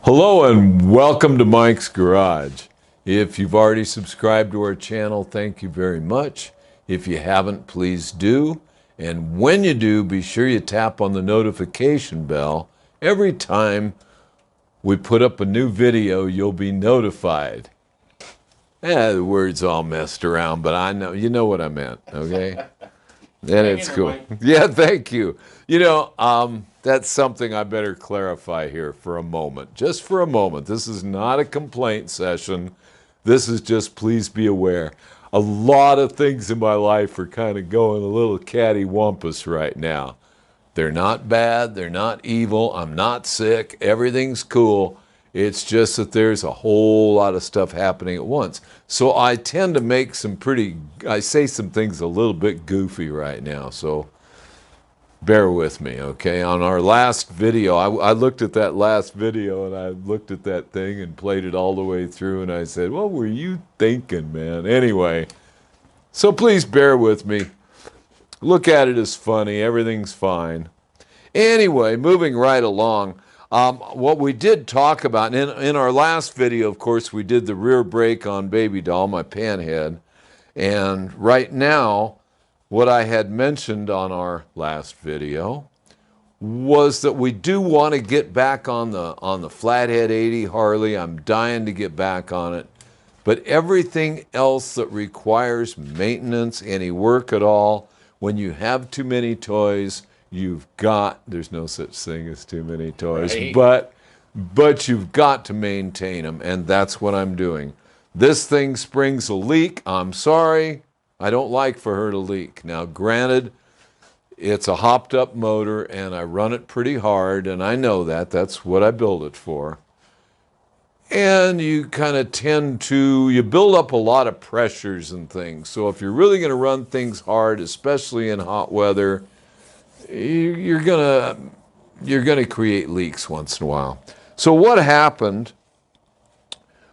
Hello and welcome to Mike's Garage. If you've already subscribed to our channel, thank you very much. If you haven't, please do. And when you do, be sure you tap on the notification bell. Every time we put up a new video, you'll be notified. The word's all messed around, but I know, you know what I meant, okay? And it's cool. Yeah, thank you. That's something I better clarify here for a moment. Just for a moment. This is not a complaint session. This is just please be aware. A lot of things in my life are kind of going a little cattywampus right now. They're not bad. They're not evil. I'm not sick. Everything's cool. It's just that there's a whole lot of stuff happening at once. So I tend to make I say some things a little bit goofy right now. So bear with me, okay? On our last video, I looked at that last video and I looked at that thing and played it all the way through and I said, what were you thinking, man? Anyway, so please bear with me. Look at it as funny. Everything's fine. Anyway, moving right along. What we did talk about, and in our last video, of course, we did the rear brake on Baby Doll, my panhead. And right now, what I had mentioned on our last video was that we do want to get back on the Flathead 80 Harley. I'm dying to get back on it. But everything else that requires maintenance, any work at all, when you have too many toys, there's no such thing as too many toys, right. But you've got to maintain them, and that's what I'm doing. This thing springs a leak. I'm sorry. I don't like for her to leak. Now, granted, it's a hopped up motor, and I run it pretty hard, and I know that. That's what I build it for. And you kind of you build up a lot of pressures and things. So if you're really going to run things hard, especially in hot weather, you're gonna create leaks once in a while. So what happened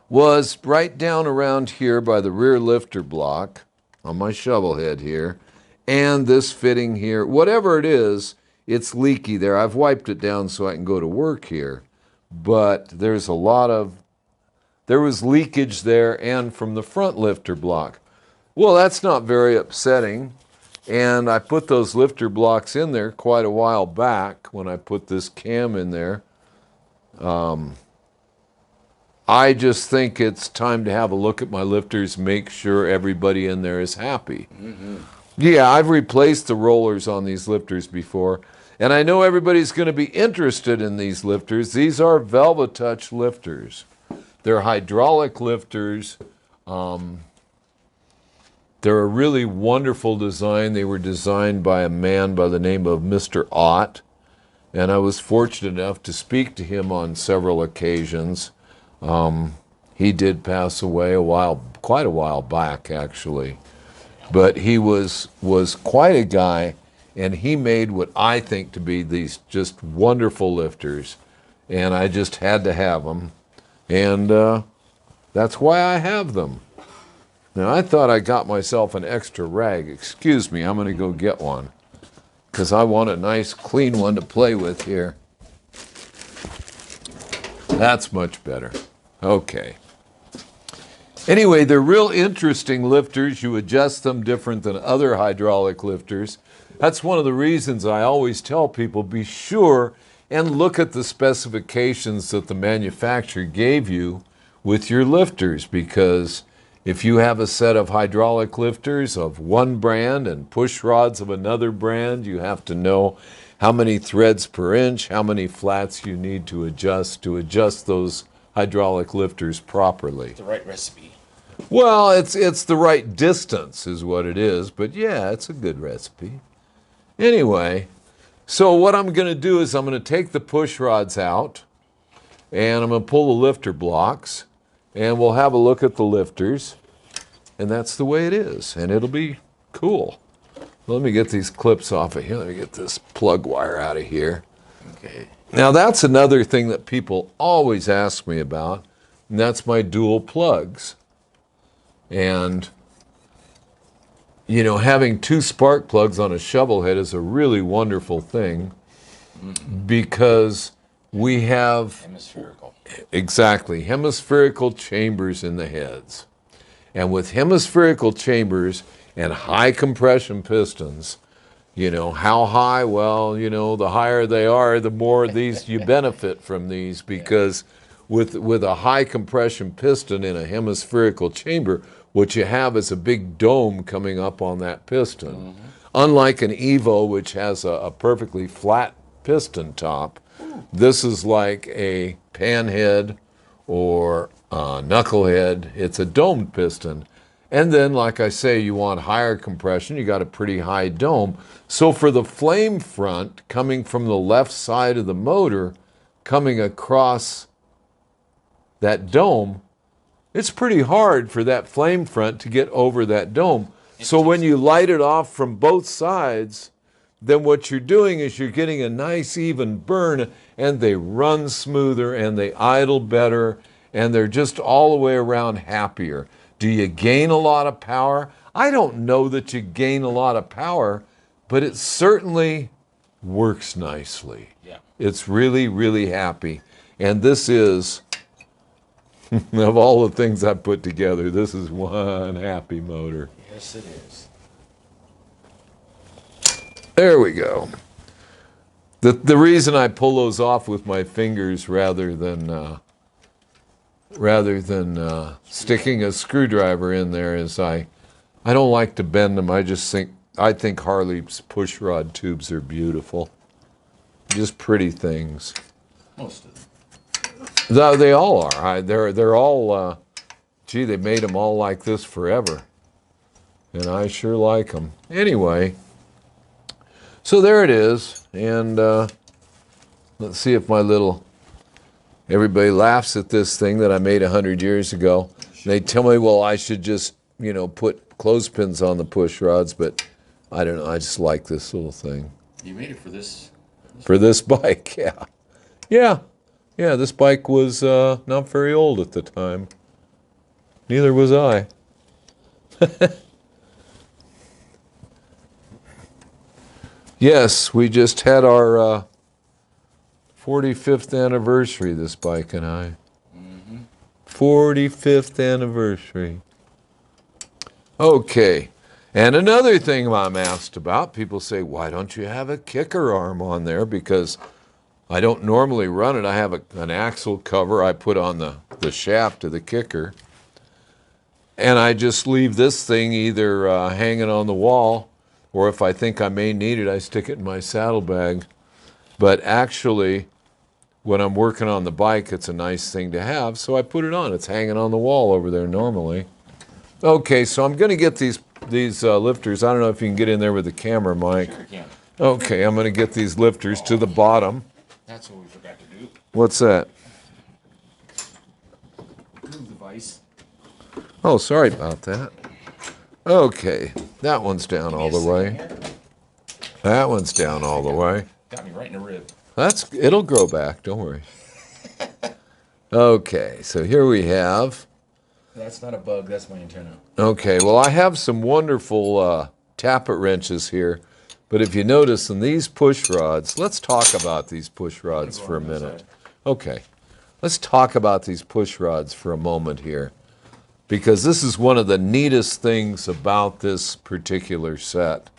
was right down around here by the rear lifter block on my Shovelhead here, and this fitting here, whatever it is, it's leaky there. I've wiped it down so I can go to work here, but there was leakage there and from the front lifter block. Well, that's not very upsetting. And I put those lifter blocks in there quite a while back when I put this cam in there. I just think it's time to have a look at my lifters, make sure everybody in there is happy. Mm-hmm. Yeah, I've replaced the rollers on these lifters before, and I know everybody's going to be interested in these lifters. These are Velva Touch Lifters. They're hydraulic lifters. They're a really wonderful design. They were designed by a man by the name of Mr. Ott, and I was fortunate enough to speak to him on several occasions. He did pass away quite a while back, actually. But he was quite a guy, and he made what I think to be these just wonderful lifters, and I just had to have them, and that's why I have them. Now, I thought I got myself an extra rag. Excuse me, I'm going to go get one because I want a nice clean one to play with here. That's much better. Okay. Anyway, they're real interesting lifters. You adjust them different than other hydraulic lifters. That's one of the reasons I always tell people, be sure and look at the specifications that the manufacturer gave you with your lifters, because if you have a set of hydraulic lifters of one brand and push rods of another brand, you have to know how many threads per inch, how many flats you need to adjust those hydraulic lifters properly. The right recipe. Well, it's the right distance is what it is, but yeah, it's a good recipe. Anyway, so what I'm going to do is I'm going to take the push rods out, and I'm going to pull the lifter blocks, and we'll have a look at the lifters, and that's the way it is, and it'll be cool. Let me get these clips off of here. Let me get this plug wire out of here. Okay. Now, that's another thing that people always ask me about, and that's my dual plugs. And, having two spark plugs on a Shovelhead is a really wonderful thing because we have Hemispherical. exactly hemispherical chambers in the heads. And with hemispherical chambers and high compression pistons, you know, how high? Well, you know, the higher they are, the more these you benefit from these, because with a high compression piston in a hemispherical chamber, what you have is a big dome coming up on that piston. Mm-hmm. Unlike an Evo, which has a perfectly flat piston top, this is like a panhead or knucklehead. It's a domed piston. And then, like I say, you want higher compression. You got a pretty high dome. So for the flame front coming from the left side of the motor, coming across that dome, it's pretty hard for that flame front to get over that dome. So when you light it off from both sides, then what you're doing is you're getting a nice even burn, and they run smoother and they idle better, and they're just all the way around happier. Do you gain a lot of power? I don't know that you gain a lot of power, but it certainly works nicely. Yeah. It's really, really happy. And this is, of all the things I put together, this is one happy motor. Yes, it is. There we go. The reason I pull those off with my fingers rather than sticking a screwdriver in there is I don't like to bend them. I think Harley's pushrod tubes are beautiful. Just pretty things. Most of them. No, they all are. They're all. Gee, they made them all like this forever, and I sure like them. Anyway, so there it is, and let's see if my little. Everybody laughs at this thing that I made 100 years ago. They tell me, well, I should just, you know, put clothespins on the push rods, but I don't know. I just like this little thing. You made it for this? For this bike, yeah. Yeah, this bike was not very old at the time. Neither was I. Yes, we just had our 45th anniversary, this bike and I. Mm-hmm. 45th anniversary. Okay. And another thing I'm asked about, people say, why don't you have a kicker arm on there? Because I don't normally run it. I have an axle cover I put on the shaft of the kicker. And I just leave this thing either hanging on the wall, or if I think I may need it, I stick it in my saddlebag. But actually, when I'm working on the bike, it's a nice thing to have, so I put it on. It's hanging on the wall over there normally. Okay, so I'm going to get these lifters. I don't know if you can get in there with the camera, Mike. Sure can. Okay, I'm going to get these lifters to the bottom. That's what we forgot to do. What's that? Move the vise. Oh, sorry about that. Okay, that one's down all the way. That one's down all the way. Got me right in the rib. It'll grow back, don't worry. Okay, so here we have. That's not a bug, that's my antenna. Okay, well, I have some wonderful tappet wrenches here, but if you notice in these push rods, let's talk about these push rods for a minute. Okay, let's talk about these push rods for a moment here, because this is one of the neatest things about this particular set.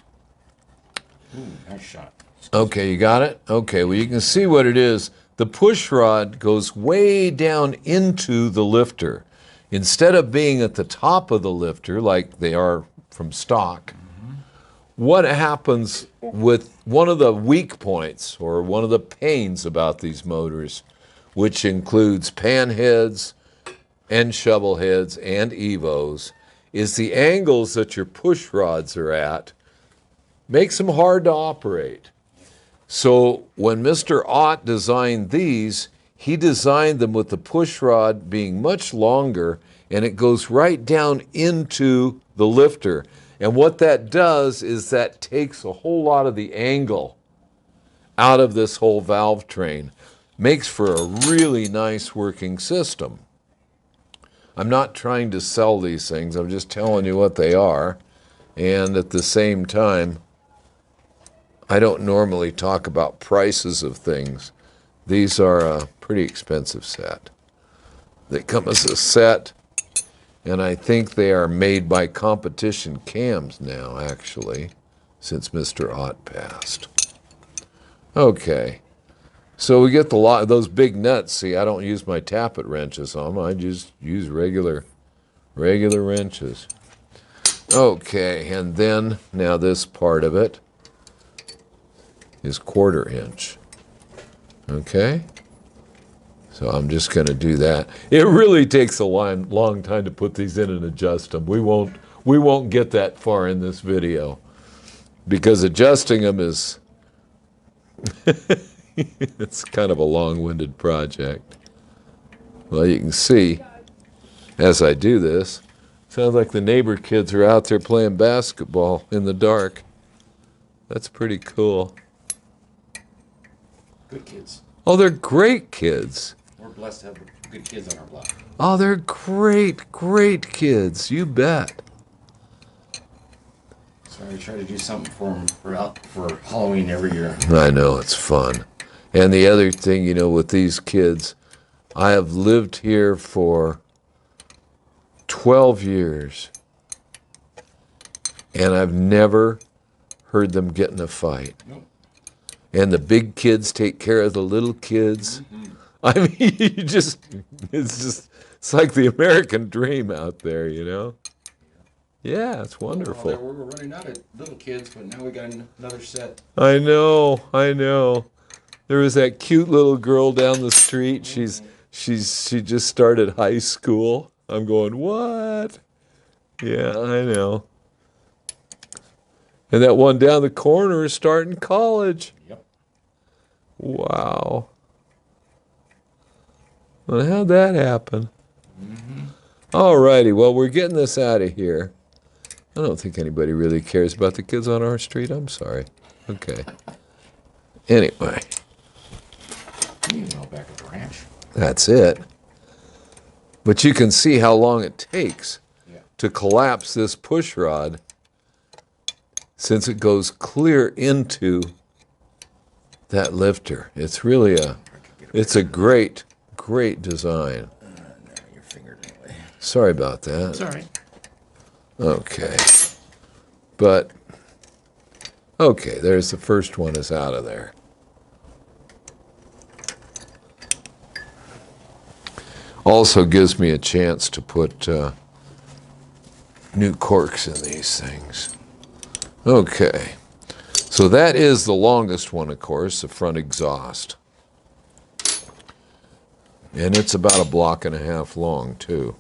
Ooh, nice shot. Okay, you got it? Okay, well, you can see what it is. The push rod goes way down into the lifter. Instead of being at the top of the lifter, like they are from stock, what happens with one of the weak points, or one of the pains about these motors, which includes panheads and shovelheads and Evos, is the angles that your push rods are at makes them hard to operate. So when Mr. Ott designed these, he designed them with the push rod being much longer, and it goes right down into the lifter. And what that does is that takes a whole lot of the angle out of this whole valve train. Makes for a really nice working system. I'm not trying to sell these things, I'm just telling you what they are. And at the same time, I don't normally talk about prices of things, These are a pretty expensive set. They come as a set, and I think they are made by Competition Cams now, actually, since Mr. Ott passed. Okay, so we get those big nuts. See, I don't use my tappet wrenches on them. I just use regular wrenches. Okay, and then now this part of it is 1/4 inch. Okay, so I'm just going to do that. It really takes a long time to put these in and adjust them. We won't get that far in this video because adjusting them is it's kind of a long-winded project. Well, you can see as I do this, sounds like the neighbor kids are out there playing basketball in the dark. That's pretty cool. Good kids. Oh, they're great kids. We're blessed to have good kids on our block. Oh, they're great kids. You bet. So I try to do something for them for Halloween every year. I know, it's fun. And the other thing, you know, with these kids, I have lived here for 12 years, and I've never heard them get in a fight. Nope. And the big kids take care of the little kids. Mm-hmm. I mean, it's like the American dream out there, you know? Yeah, it's wonderful. Well, we're running out of little kids, but now we got another set. I know. There was that cute little girl down the street. She just started high school. I'm going, what? Yeah, I know. And that one down the corner is starting college. Yep. Wow. Well, how'd that happen? Mm-hmm. All righty, well, we're getting this out of here. I don't think anybody really cares about the kids on our street. I'm sorry. Okay. Anyway. You know, back at the ranch. That's it. But you can see how long it takes to collapse this push rod since it goes clear into that lifter. It's really it's a great design. Your finger anyway. Sorry about that. It's all right. Okay. But, okay, there's the first one is out of there. Also gives me a chance to put new corks in these things. Okay. So that is the longest one, of course, the front exhaust. And it's about 1.5 blocks long, too.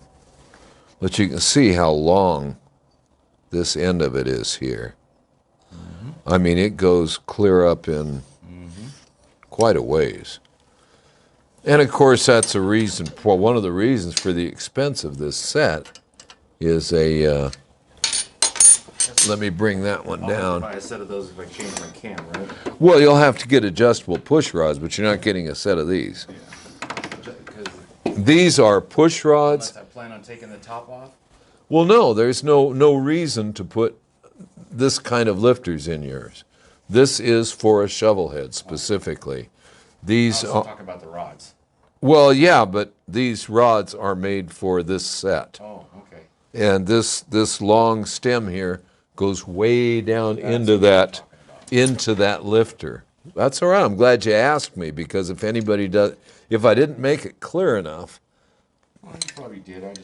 But you can see how long this end of it is here. Mm-hmm. I mean, it goes clear up in quite a ways. And of course, that's a reason, well, one of the reasons for the expense of this set is a, let me bring that one down. I'll buy a set of those if I change my cam, right? Well, you'll have to get adjustable push rods, but you're not getting a set of these. Yeah. These are push rods. Unless I plan on taking the top off? Well, no, there's no reason to put this kind of lifters in yours. This is for a shovelhead specifically. These are talking about the rods. Well, yeah, but these rods are made for this set. Oh, okay. And this long stem here goes way down into that lifter. That's all right. I'm glad you asked me, because if anybody does, if I didn't make it clear enough. Well, you probably did.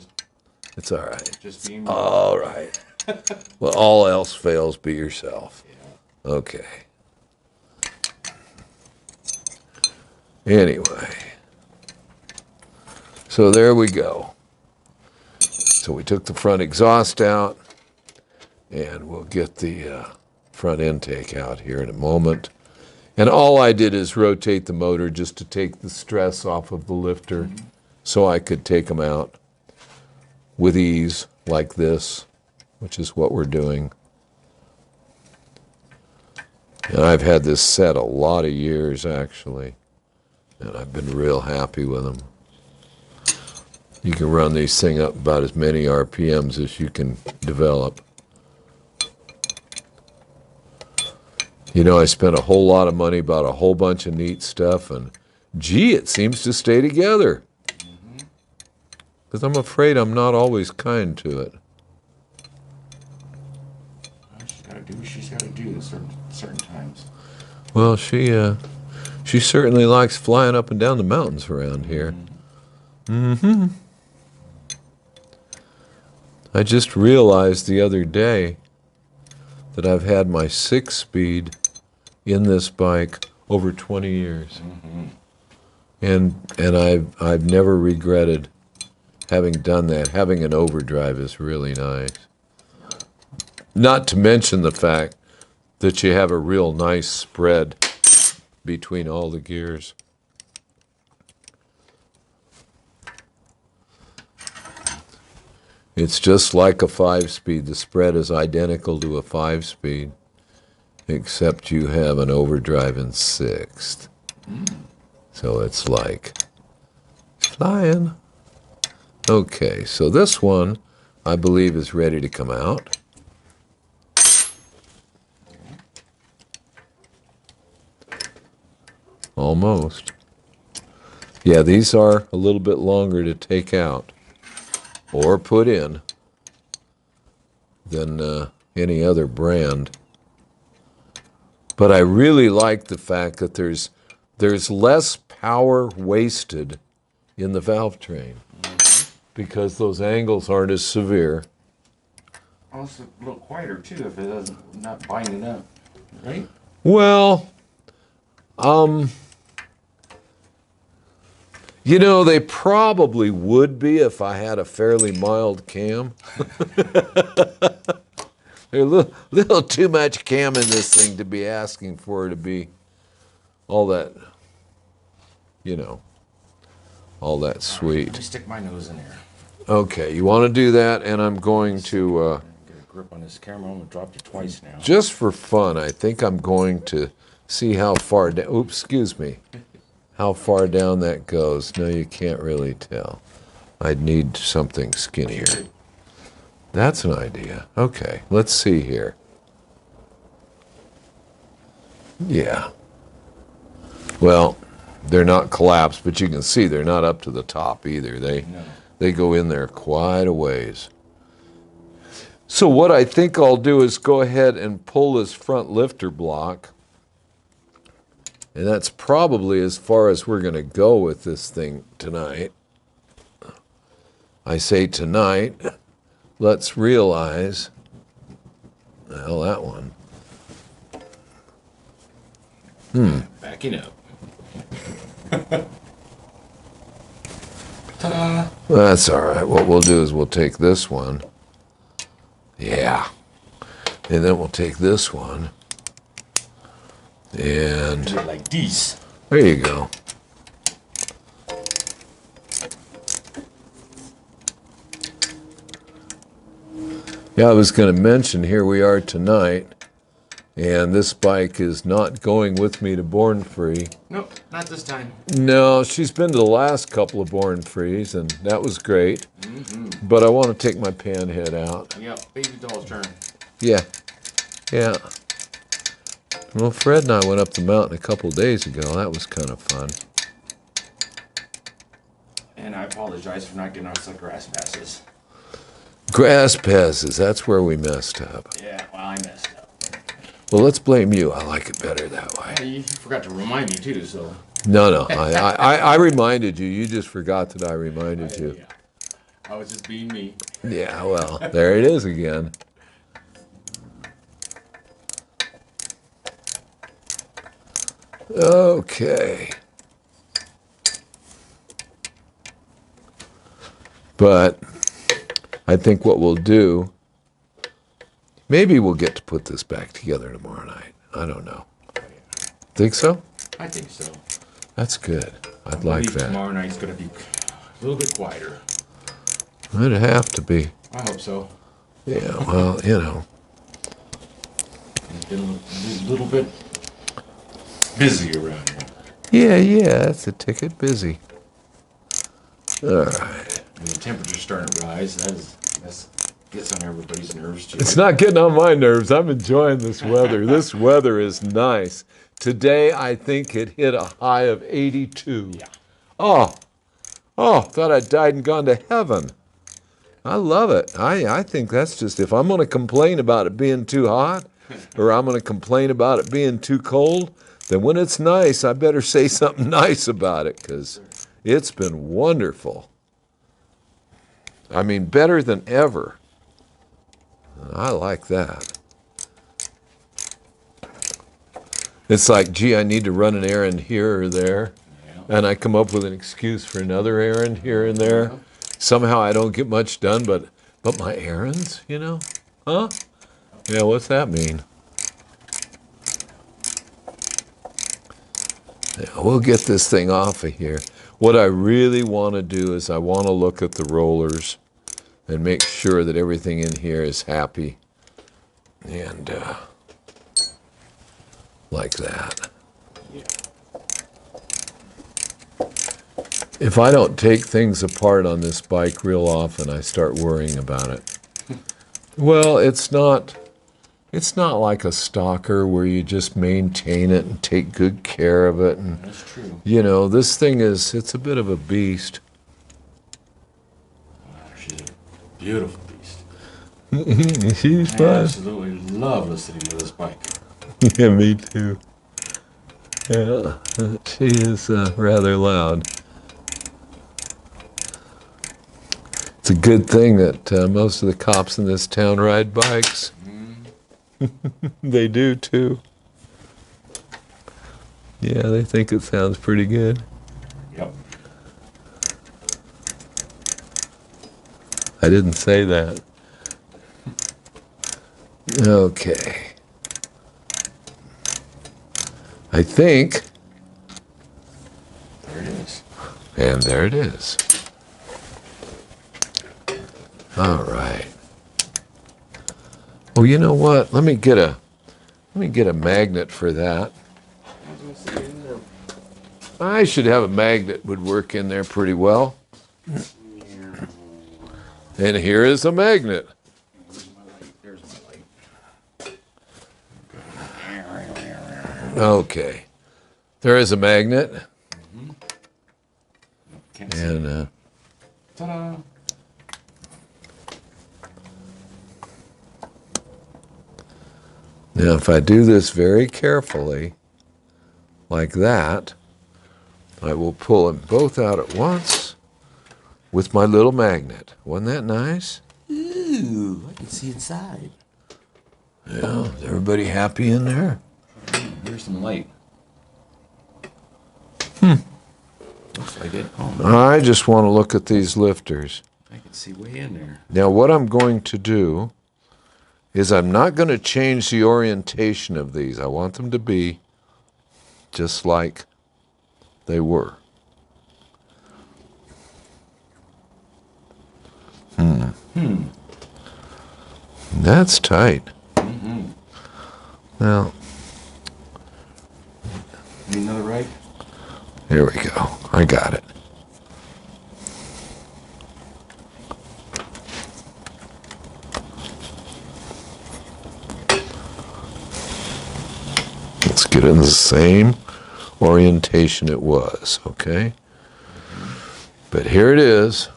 It's all right. Just being all right. Well, all else fails, be yourself. Yeah. Okay. Anyway. So there we go. So we took the front exhaust out, and we'll get the front intake out here in a moment. And all I did is rotate the motor just to take the stress off of the lifter, so I could take them out with ease like this, which is what we're doing. And I've had this set a lot of years, actually, and I've been real happy with them. You can run these things up about as many RPMs as you can develop. You know, I spent a whole lot of money, bought a whole bunch of neat stuff, and Gee, it seems to stay together. Because I'm afraid I'm not always kind to it. She's got to do what she's got to do at certain times. Well, she certainly likes flying up and down the mountains around here. Mm-hmm. I just realized the other day that I've had my 6-speed in this bike over 20 years. And I've never regretted having done that. Having an overdrive is really nice. Not to mention the fact that you have a real nice spread between all the gears. It's just like a 5-speed. The spread is identical to a 5-speed, except you have an overdrive in 6th. So it's like flying. Okay, so this one, I believe, is ready to come out. Almost. Yeah, these are a little bit longer to take out or put in than any other brand. But I really like the fact that there's less power wasted in the valve train because those angles aren't as severe. Also a little quieter too if it doesn't not binding up, right? Well, you know, they probably would be if I had a fairly mild cam. There's a little too much cam in this thing to be asking for it to be all that, you know, all that sweet. Let me stick my nose in there. Okay, you want to do that, and I'm going to... Get a grip on this camera. I'm going to drop you twice now. just for fun, I think I'm going to see how far down... Oops, excuse me. How far down that goes. No, you can't really tell. I'd need something skinnier. That's an idea. Okay, let's see here. Yeah. Well, they're not collapsed, but you can see they're not up to the top either. They go in there quite a ways. So what I think I'll do is go ahead and pull this front lifter block. And that's probably as far as we're going to go with this thing tonight. I say tonight. Let's realize, well, that one. Backing up. Ta-da! That's all right. What we'll do is we'll take this one. Yeah. And then we'll take this one. And Like these. there you go. Yeah, I was going to mention, here we are tonight, and this bike is not going with me to Born Free. Nope, not this time. No, she's been to the last couple of Born Frees, and that was great. But I want to take my panhead out. Yep, baby doll's turn. Yeah, yeah. Well, Fred and I went up the mountain a couple of days ago. That was kind of fun. And I apologize for not getting our grass passes. Grass passes, that's where we messed up. Yeah, well, I messed up. Well, let's blame you. I like it better that way. Hey, you forgot to remind me too, so. No, I reminded you. You just forgot that I reminded you. Yeah. I was just being me. Yeah, well, there it is again. Okay. But I think what we'll do, maybe we'll get to put this back together tomorrow night. I don't know. Think so? I think so. That's good. I'd like that. Tomorrow night's going to be a little bit quieter. It'd have to be. I hope so. Yeah, well, you know. It's been a little bit busy around here. Yeah, that's a ticket. Busy. All right. And the temperature's starting to rise. That gets on everybody's nerves too. It's not getting on my nerves. I'm enjoying this weather. This weather is nice. Today, I think it hit a high of 82. Yeah. Oh, thought I'd died and gone to heaven. I love it. I think that's just, if I'm going to complain about it being too hot, or I'm going to complain about it being too cold, then when it's nice, I better say something nice about it, because it's been wonderful. I mean, better than ever. I like that. It's like, gee, I need to run an errand here or there, and I come up with an excuse for another errand here and there. Somehow I don't get much done, but my errands, you know? Huh? Yeah, what's that mean? Yeah, we'll get this thing off of here. What I really want to do is I want to look at the rollers and make sure that everything in here is happy. And like that. Yeah. If I don't take things apart on this bike real often, I start worrying about it. Well, it's not like a stocker where you just maintain it and take good care of it. And, that's true. you know, this thing it's a bit of a beast. Wow, she's a beautiful beast. She's I fun. absolutely love listening to this bike. Yeah, me too. Yeah, she is rather loud. It's a good thing that most of the cops in this town ride bikes. They do too. Yeah, they think it sounds pretty good. Yep. I didn't say that. Okay. I think, There it is. and there it is. All right. Oh, you know what? Let me get a magnet for that. I should have a magnet would work in there pretty well. And here is a magnet. There's my light. Okay. There is a magnet. Can't see. And Ta-da! now if I do this very carefully, like that, I will pull them both out at once with my little magnet. Wasn't that nice? Ooh, I can see inside. Yeah, is everybody happy in there? Here's some light. Looks like it. Oh, no. I just want to look at these lifters. I can see way in there. Now what I'm going to do is I'm not going to change the orientation of these. I want them to be just like they were. That's tight. Now, Need another right? here we go. I got it. Let's get it in the same orientation it was, okay? But here it is.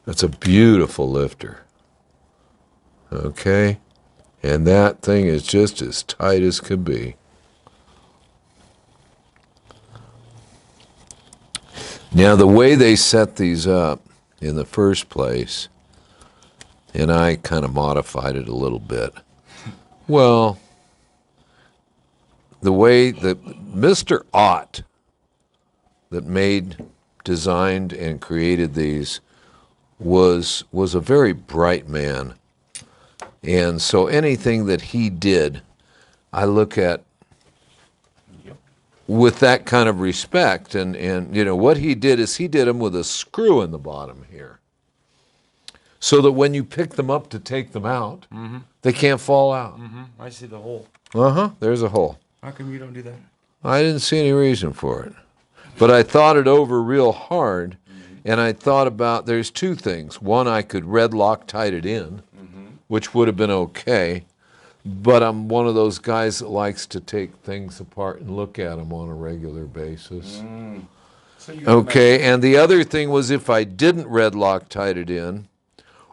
That's a beautiful lifter. Okay? And that thing is just as tight as could be. Now, the way they set these up in the first place, and I kind of modified it a little bit. Well, the way that Mr. Ott, that designed, and created these, was a very bright man. And so anything that he did, I look at with that kind of respect. And you know, what he did is he did them with a screw in the bottom here. So that when you pick them up to take them out, they can't fall out. I see the hole. There's a hole. How come you don't do that? I didn't see any reason for it. But I thought it over real hard, and I thought about, there's two things. One, I could red Loctite it in, which would have been okay. but I'm one of those guys that likes to take things apart and look at them on a regular basis. So you Okay, and the other thing was if I didn't red Loctite it in,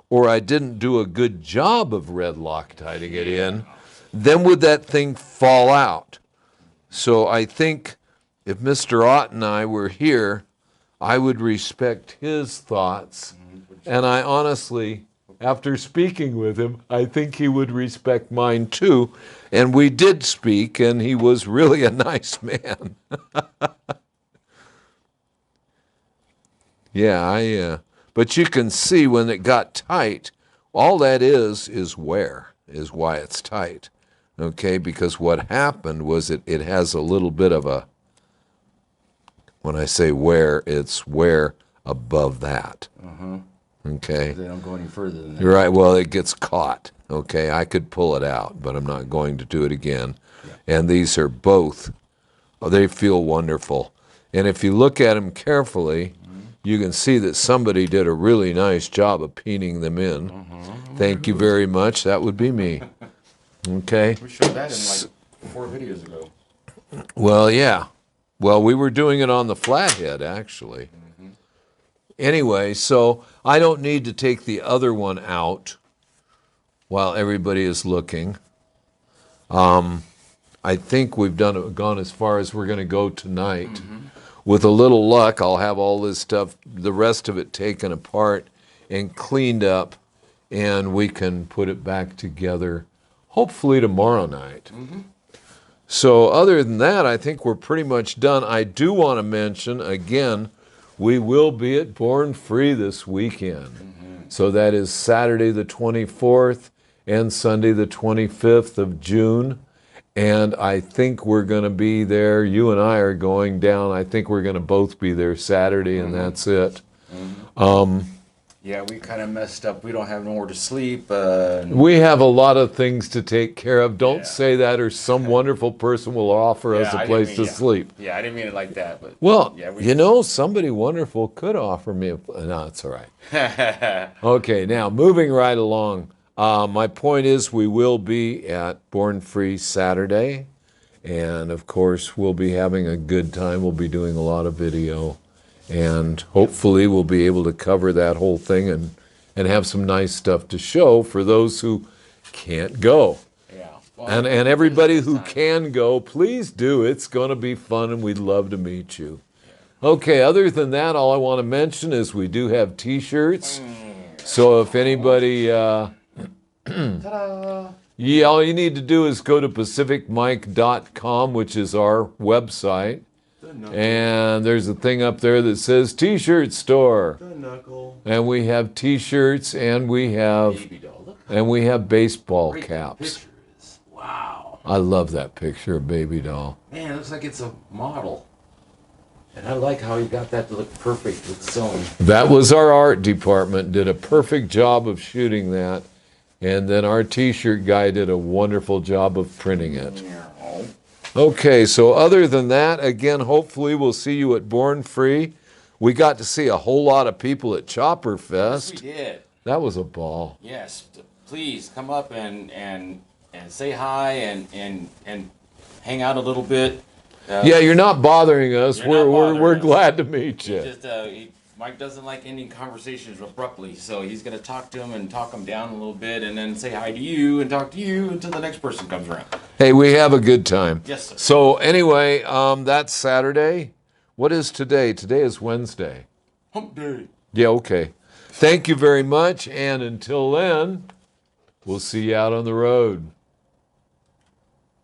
or I didn't do a good job of red Loctiting it in, then would that thing fall out? So I think if Mr. Ott and I were here, I would respect his thoughts. And I honestly, after speaking with him, I think he would respect mine too. And we did speak, and he was really a nice man. Yeah, but you can see when it got tight, all that is wear, is why it's tight. Okay, because what happened was it has a little bit of a, when I say wear, it's wear above that. Okay. They don't go any further than that. You're right, well, it gets caught. Okay, I could pull it out, but I'm not going to do it again. Yeah. And these are both, they feel wonderful. And if you look at them carefully, you can see that somebody did a really nice job of peening them in. Thank you very much. That would be me. Okay. We showed that in like 4 videos ago. Well, yeah. Well, we were doing it on the flathead, actually. Anyway, so I don't need to take the other one out while everybody is looking. I think we've gone as far as we're going to go tonight. With a little luck, I'll have all this stuff, the rest of it taken apart and cleaned up, and we can put it back together, hopefully tomorrow night. So other than that, I think we're pretty much done. I do want to mention, again, we will be at Born Free this weekend. So that is Saturday the 24th and Sunday the 25th of June. And I think we're going to be there. You and I are going down. I think we're going to both be there Saturday, and that's it. Yeah, we kind of messed up. We don't have nowhere to sleep. We have a lot of things to take care of. Don't say that, or some wonderful person will offer us a place to sleep. Yeah, I didn't mean it like that. But well, you know, somebody wonderful could offer me no, it's all right. Okay, now moving right along. My point is we will be at Born Free Saturday, and of course we'll be having a good time. We'll be doing a lot of video, and hopefully we'll be able to cover that whole thing and have some nice stuff to show for those who can't go. Yeah. Well, and everybody who can go, please do. It's going to be fun, and we'd love to meet you. Okay, other than that, all I want to mention is we do have T-shirts. So if anybody... ta-da! Yeah, all you need to do is go to pacificmike.com, which is our website, and there's a thing up there that says T-shirt store. And we have T-shirts, and we have baseball caps. Wow! I love that picture of Baby Doll. Man, it looks like it's a model. And I like how you got that to look perfect with sewing. That was our art department, did a perfect job of shooting that. And then our T-shirt guy did a wonderful job of printing it. Okay, so other than that, again, hopefully we'll see you at Born Free. We got to see a whole lot of people at Chopper Fest. Yes, we did. That was a ball. Yes, please come up and say hi and hang out a little bit. Yeah, you're not bothering us. We're glad to meet you. Mike doesn't like ending conversations abruptly, so he's going to talk to him and talk him down a little bit and then say hi to you and talk to you until the next person comes around. Hey, we have a good time. Yes, sir. So anyway, that's Saturday. What is today? Today is Wednesday. Hump day. Yeah, okay. Thank you very much, and until then, we'll see you out on the road.